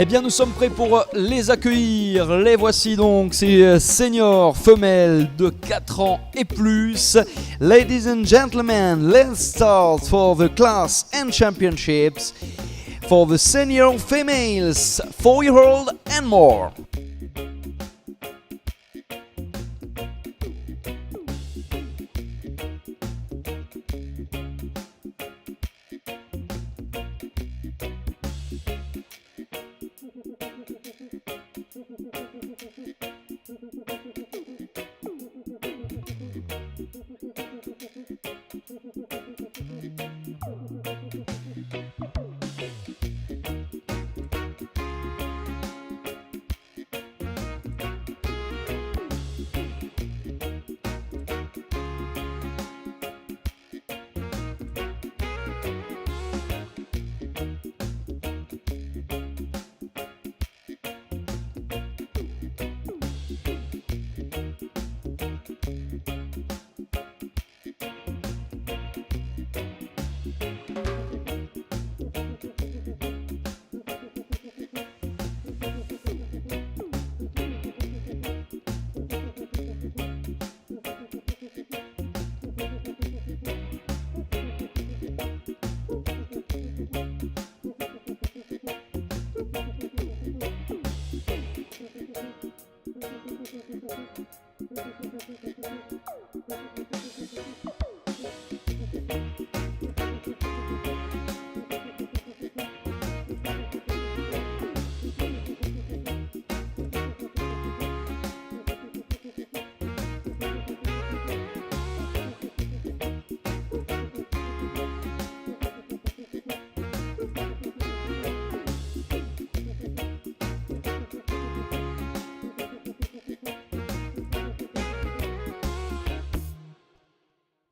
Eh bien, nous sommes prêts pour les accueillir. Les voici donc, ces seniors femelles de 4 ans et plus. Ladies and gentlemen, let's start for the class and championships for the senior females, 4-year-old and more.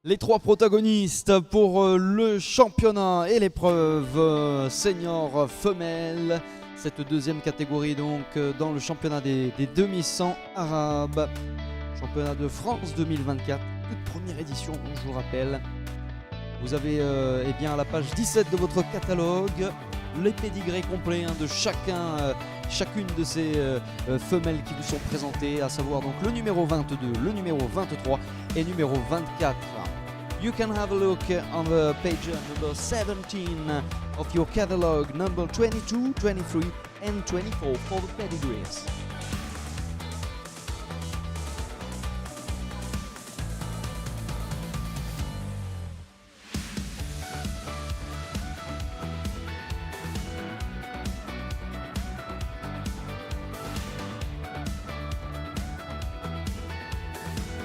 Les trois protagonistes pour le championnat et l'épreuve senior femelle. Cette deuxième catégorie donc dans le championnat des demi-100 arabes. Championnat de France 2024, toute première édition, je vous rappelle. Vous avez eh bien, à la page 17 de votre catalogue les pédigrés complets de chacune de ces femelles qui vous sont présentées, à savoir donc le numéro 22, le numéro 23 et numéro 24. You can have a look on the page number 17 of your catalog, number 22, 23 and 24 for the pedigrees.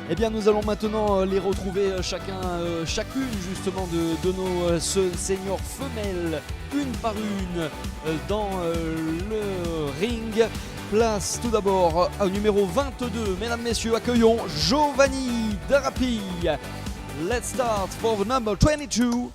Eh bien, nous allons maintenant les retrouver chacune justement de nos seniors femelles, une par une, dans le ring. Place tout d'abord au numéro 22, mesdames, messieurs, accueillons Giovanni Darapi. Let's start for the number 22.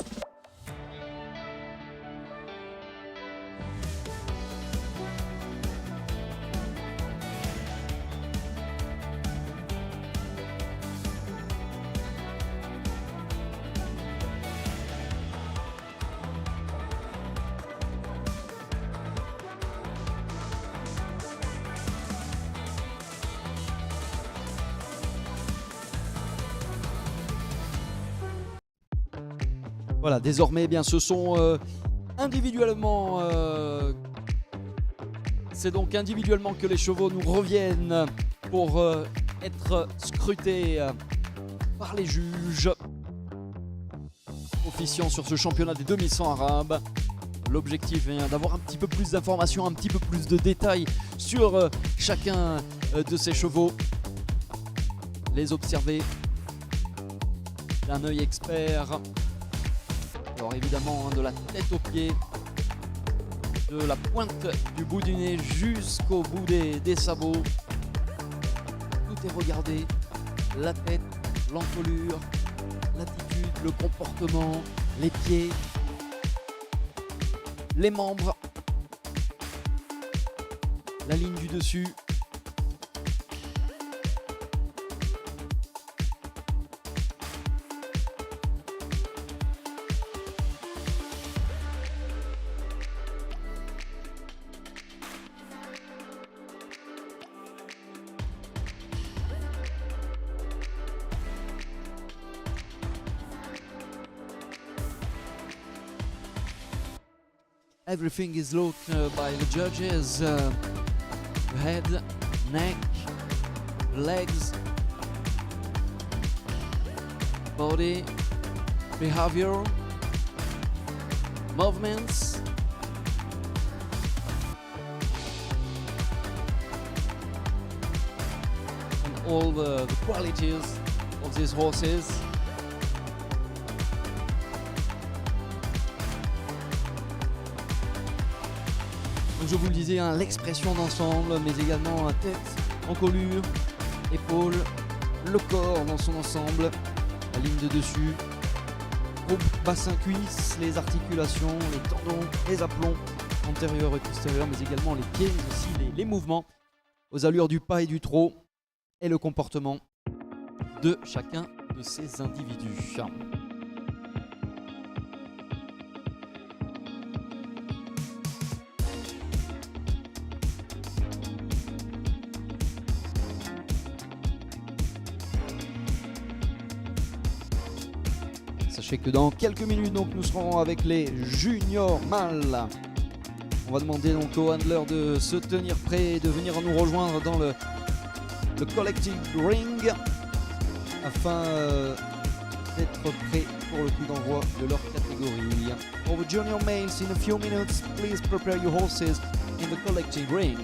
Voilà, désormais, eh bien, ce sont individuellement, c'est donc individuellement que les chevaux nous reviennent pour être scrutés par les juges officiant sur ce championnat des demi-100 arabes. L'objectif est d'avoir un petit peu plus d'informations, un petit peu plus de détails sur chacun de ces chevaux. Les observer d'un œil expert. Alors évidemment, de la tête aux pieds, de la pointe du bout du nez jusqu'au bout des sabots. Tout est regardé, la tête, l'encolure, l'attitude, le comportement, les pieds, les membres, la ligne du dessus. Everything is looked by the judges. Head, neck, legs, body, behavior, movements. And all the qualities of these horses. Donc je vous le disais, hein, l'expression d'ensemble, mais également tête, encolure, épaules, le corps dans son ensemble, la ligne de dessus, gros bassin cuisse, les articulations, les tendons, les aplombs antérieurs et postérieurs, mais également les pieds, mais aussi les mouvements aux allures du pas et du trot et le comportement de chacun de ces individus. Sachez que dans quelques minutes, donc, nous serons avec les juniors mâles. On va demander donc au handler de se tenir prêt et de venir nous rejoindre dans le collecting ring afin d'être prêt pour le coup d'envoi de leur catégorie. For the junior males, in a few minutes, please prepare your horses in the collecting ring.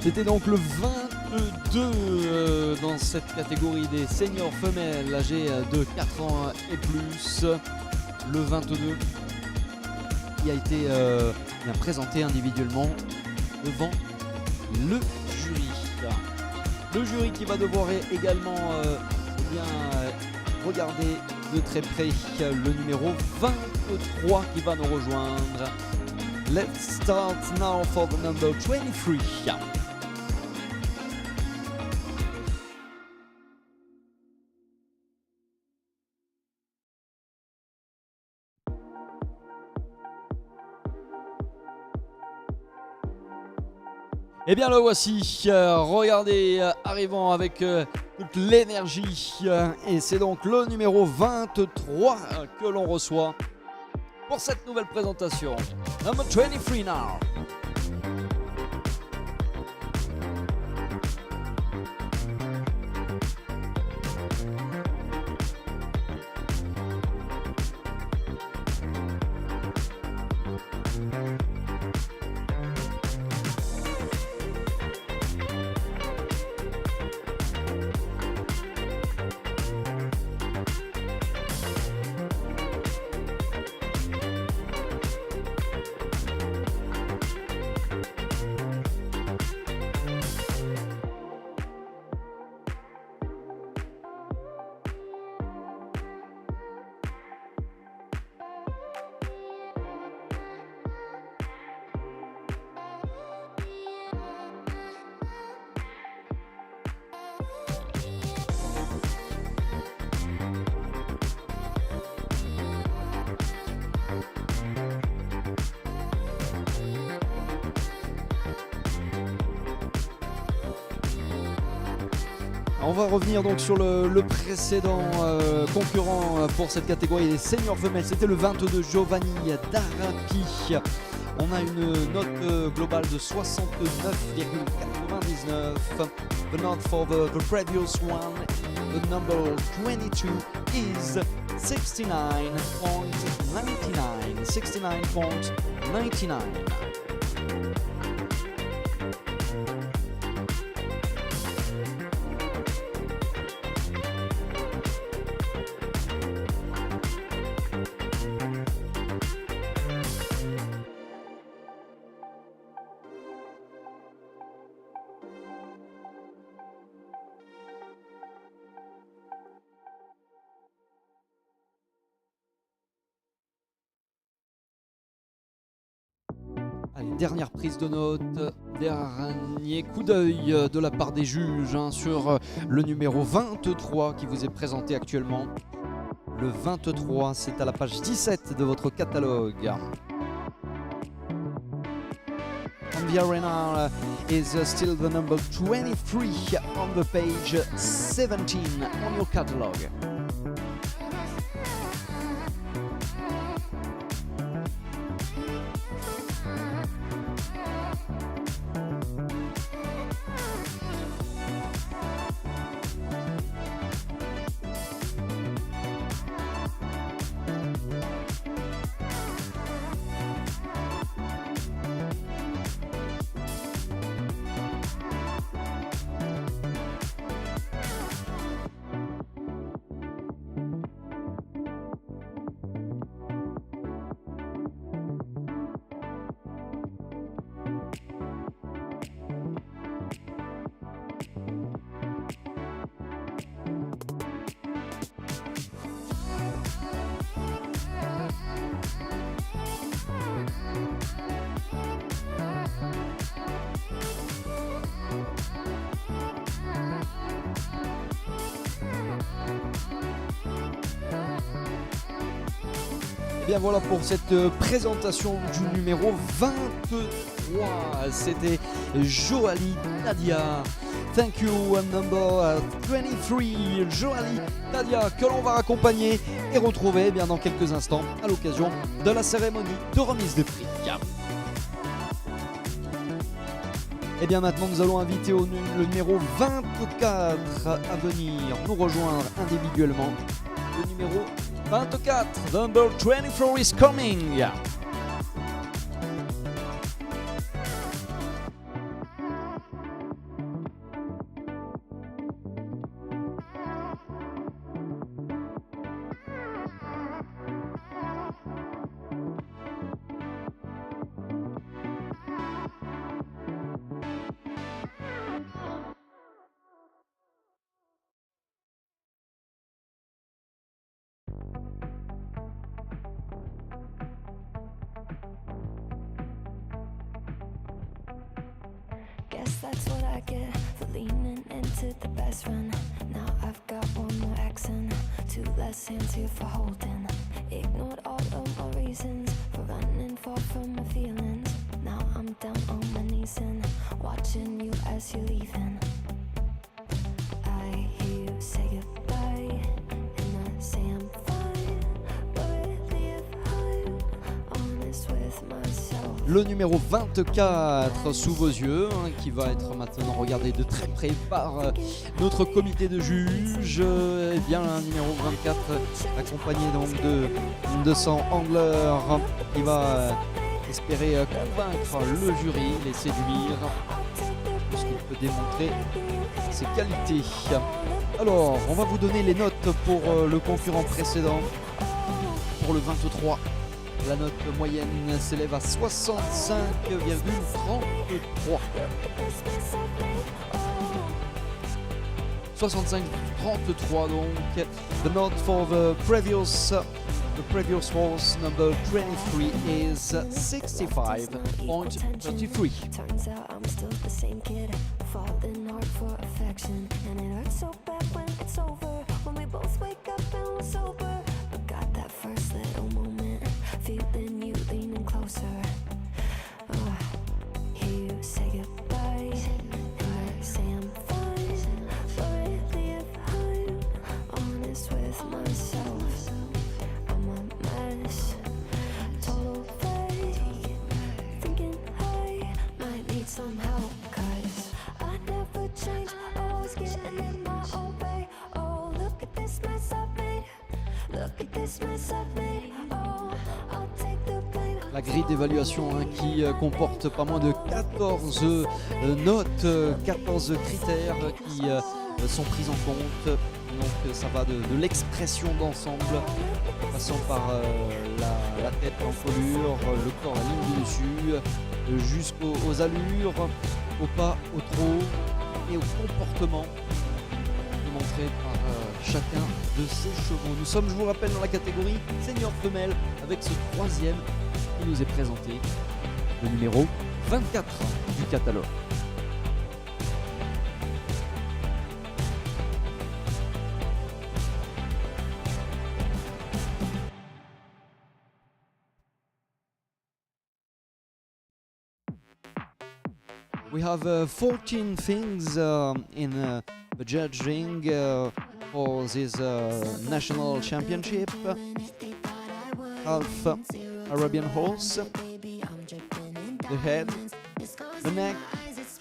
C'était donc le 22 dans cette catégorie des seniors femelles âgées de 4 ans et plus. Le 22 qui a été bien présenté individuellement devant le jury. Le jury qui va devoir également regarder de très près le numéro 23 qui va nous rejoindre. Let's start now for the number 23. Eh bien le voici, regardez, arrivant avec toute l'énergie, et c'est donc le numéro 23 que l'on reçoit pour cette nouvelle présentation. Number 23 now. On va revenir donc sur le précédent concurrent pour cette catégorie des seniors femelles. C'était le 22 Giovanni D'Arapi. On a une note globale de 69,99. The note for the previous one, the number 22 is 69.99. 69.99. Allez, dernière prise de note, dernier coup d'œil de la part des juges sur le numéro 23 qui vous est présenté actuellement. Le 23, c'est à la page 17 de votre catalogue. On the arena is still the number 23 on the page 17 on your catalogue. Bien voilà pour cette présentation du numéro 23. C'était Joali Nadia. Thank you, number 23, Joali Nadia, que l'on va accompagner et retrouver bien dans quelques instants à l'occasion de la cérémonie de remise de prix. Et bien maintenant nous allons inviter le numéro 24 à venir nous rejoindre individuellement. Le numéro 24, number 24 is coming. Guess that's what I get for leaning into the best friend. Now I've got one more accent, two less hands here for holding. Ignored all of my reasons for running far from my feelings. Now I'm down on my knees and watching you as you're leaving. I hear you say goodbye and I say I'm fine, but really if I'm honest with myself. Le numéro 24 sous vos yeux, qui va être maintenant regardé de très près par notre comité de juges. Et bien un numéro 24 accompagné donc de son angler qui va espérer convaincre le jury, les séduire, puisqu'il peut démontrer ses qualités. Alors, on va vous donner les notes pour le concurrent précédent, pour le 23. La note moyenne s'élève à 65,33. 65,33 donc. The note for the previous horse, number 23, is 65.33. Turns out I'm still the same kid, falling hard for affection, and it hurts so bad when it's over, when we both wake up and we're sober, but got that first little moment, feeling you leaning closer. Hear you say goodbye, and I say I'm fine, but really if I'm honest with myself, I'm a mess, total fake, thinking I might need some help, 'cause I never change, always getting in my own way. Oh, look at this mess I've made, look at this mess I've made. Oh, I'll take the blame. La grille d'évaluation qui comporte pas moins de 14 notes, 14 critères qui sont pris en compte. Donc ça va de l'expression d'ensemble, passant par la tête en fourrure, le corps à ligne du dessus, jusqu'aux allures, au pas, au trot et au comportement démontré par chacun de ces chevaux. Nous sommes, je vous rappelle, dans la catégorie senior femelle avec ce troisième qui nous est présenté. le numéro 24 du catalogue. We have 14 things in the judging for this national championship. Half Arabian horse, the head, the neck,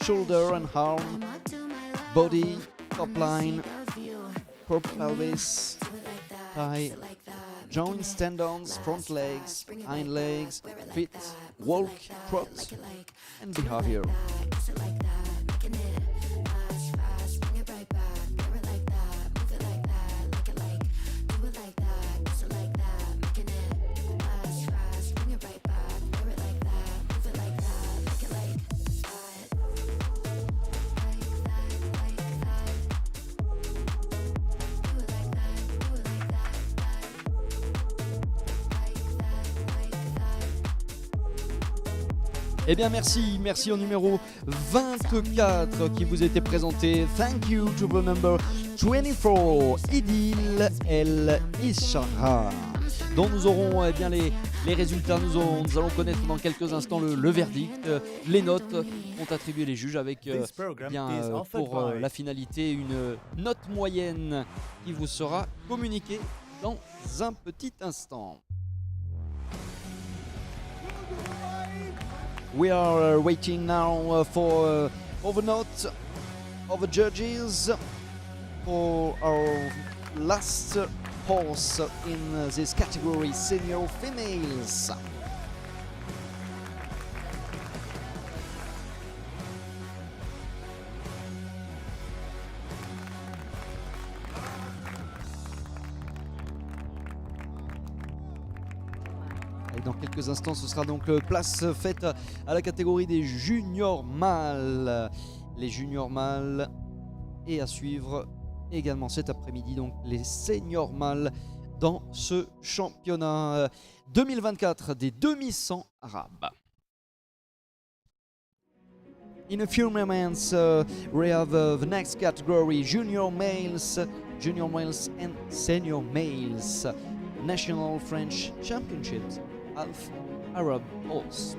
shoulder and arm, body, top line, prop pelvis, thigh, joints, tendons, front legs, hind legs, feet, walk, trot, and behavior. Eh bien merci au numéro 24 qui vous était présenté. Thank you to the number 24, Idil El Ishara, dont nous aurons bien les résultats. Nous allons connaître dans quelques instants le verdict. Les notes ont attribué les juges avec pour la finalité une note moyenne qui vous sera communiquée dans un petit instant. We are waiting now for the note of the judges for our last horse in this category, senior females. Et dans quelques instants, ce sera donc place faite à la catégorie des juniors mâles. Les juniors mâles, et à suivre également cet après-midi donc les seniors mâles dans ce championnat 2024 des demi-100 arabes. In a few moments, we have the next category, junior males and senior males, National French Championships, half Arab horse.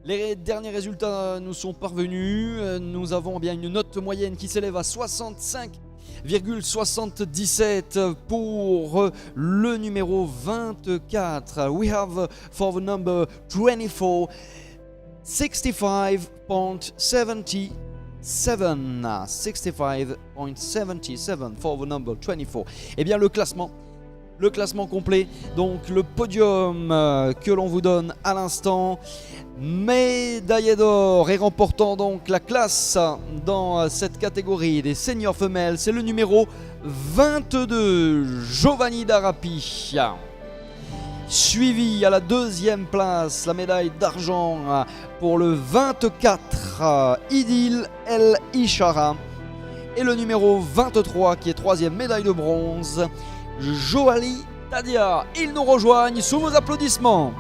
Les derniers résultats nous sont parvenus. Nous avons bien une note moyenne qui s'élève à 65,77 pour le numéro 24. We have for the number 24, 65.77. 65.77 for the number 24. Eh bien le classement complet, donc le podium que l'on vous donne à l'instant, médaillé d'or et remportant donc la classe dans cette catégorie des seniors femelles, c'est le numéro 22, Giovanni Darapi. Suivi à la deuxième place, la médaille d'argent pour le 24, Idil El Ishara. Et le numéro 23 qui est troisième, médaille de bronze, Joali Tadia. Ils nous rejoignent sous vos applaudissements.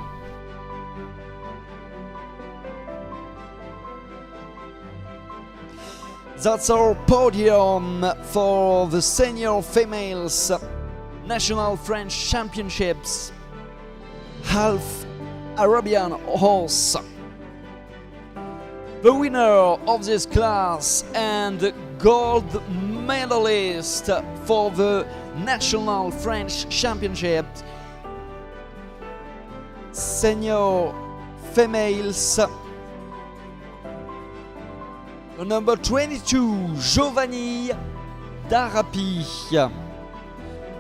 That's our podium for the senior females National French Championships half Arabian horse. The winner of this class and gold medalist for the National French Championship senior females, the number 22, Giovanni Darapi.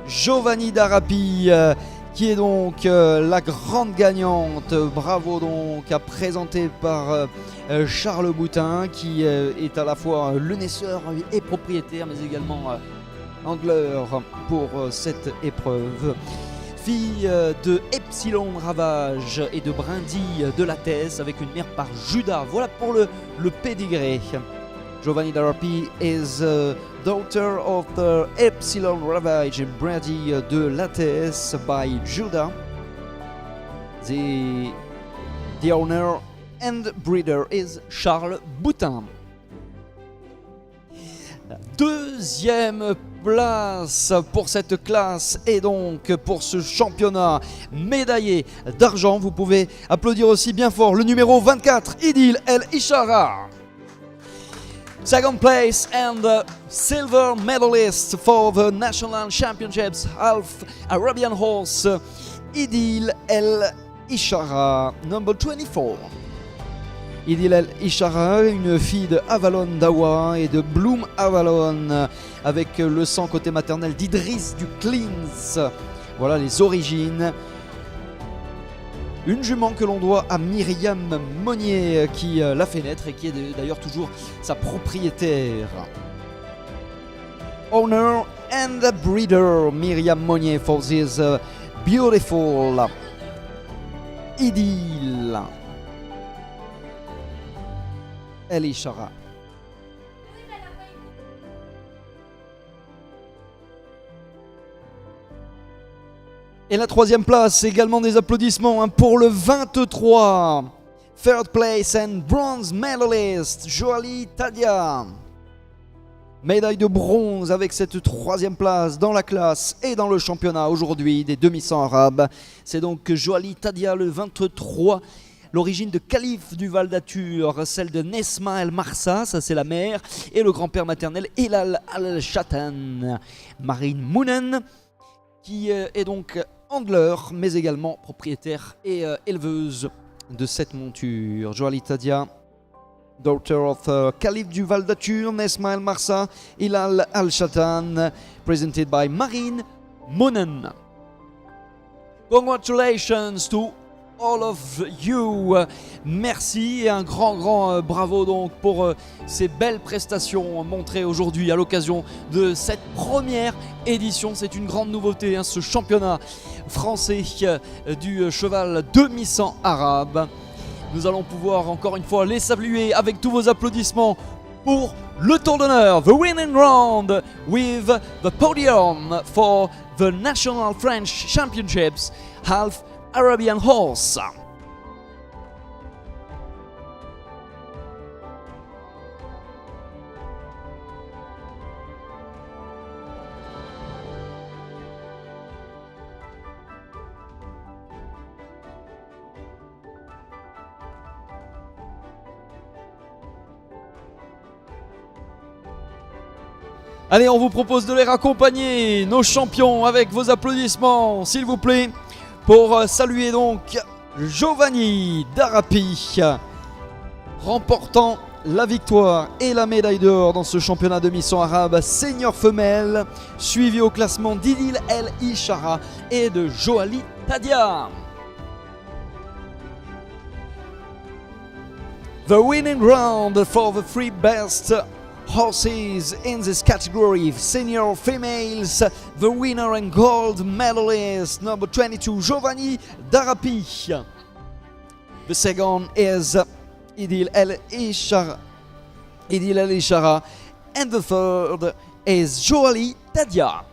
Giovanni Darapi qui est donc la grande gagnante. Bravo donc, à présenter par Charles Boutin, qui est à la fois le naisseur et propriétaire, mais également angleur pour cette épreuve. Fille de Epsilon Ravage et de Brindille de la Thèse, avec une mère par Judas. Voilà pour le pédigré. Giovanni Darapi is daughter of the Epsilon Ravage and Brindille de la Thèse by Judas. The owner and breeder is Charles Boutin. Deuxième place pour cette classe et donc pour ce championnat médaillé d'argent. Vous pouvez applaudir aussi bien fort le numéro 24, Idil El Ishara. Second place and the silver medalist for the National Championships Half Arabian Horse, Idil El Ishara, number 24. Idil El Ishara, une fille de Avalon Dawa et de Bloom Avalon, avec le sang côté maternel d'Idriss du Clins. Voilà les origines. Une jument que l'on doit à Myriam Monnier, qui l'a fait naître et qui est d'ailleurs toujours sa propriétaire. Owner and breeder Myriam Monnier for this beautiful Idil El Ishara. Et la troisième place, également des applaudissements pour le 23. Third place and bronze medalist, Joali Tadia. Médaille de bronze avec cette troisième place dans la classe et dans le championnat aujourd'hui des demi-100 arabes. C'est donc Joali Tadia, le 23. L'origine de Calife du Val d'Atur, celle de Nesma El Marsa, ça c'est la mère, et le grand-père maternel Elal Al-Shatan. Marine Mounen, qui est donc angler, mais également propriétaire et éleveuse de cette monture. Joali Tadia, daughter of Calife du Val d'Atur, Nesma El Marsa, Elal Al-Shatan, presented by Marine Mounen. Congratulations to all of you. Merci et un grand bravo donc pour ces belles prestations montrées aujourd'hui à l'occasion de cette première édition. C'est une grande nouveauté, ce championnat français du cheval demi-100 arabe. Nous allons pouvoir encore une fois les saluer avec tous vos applaudissements pour le tour d'honneur, the winning round with the podium for the National French Championships Half Arabian Horse. Allez, on vous propose de les raccompagner, nos champions, avec vos applaudissements, s'il vous plaît, pour saluer donc Giovanni Darapi, remportant la victoire et la médaille d'or dans ce championnat demi-100 arabe senior femelle, suivi au classement d'Idil El Ishara et de Joali Tadia. The winning round for the three best horses in this category, senior females, the winner and gold medalist number 22 Giovanni Darapi. The second is Idil El Ishara, and the third is Joali Tadia.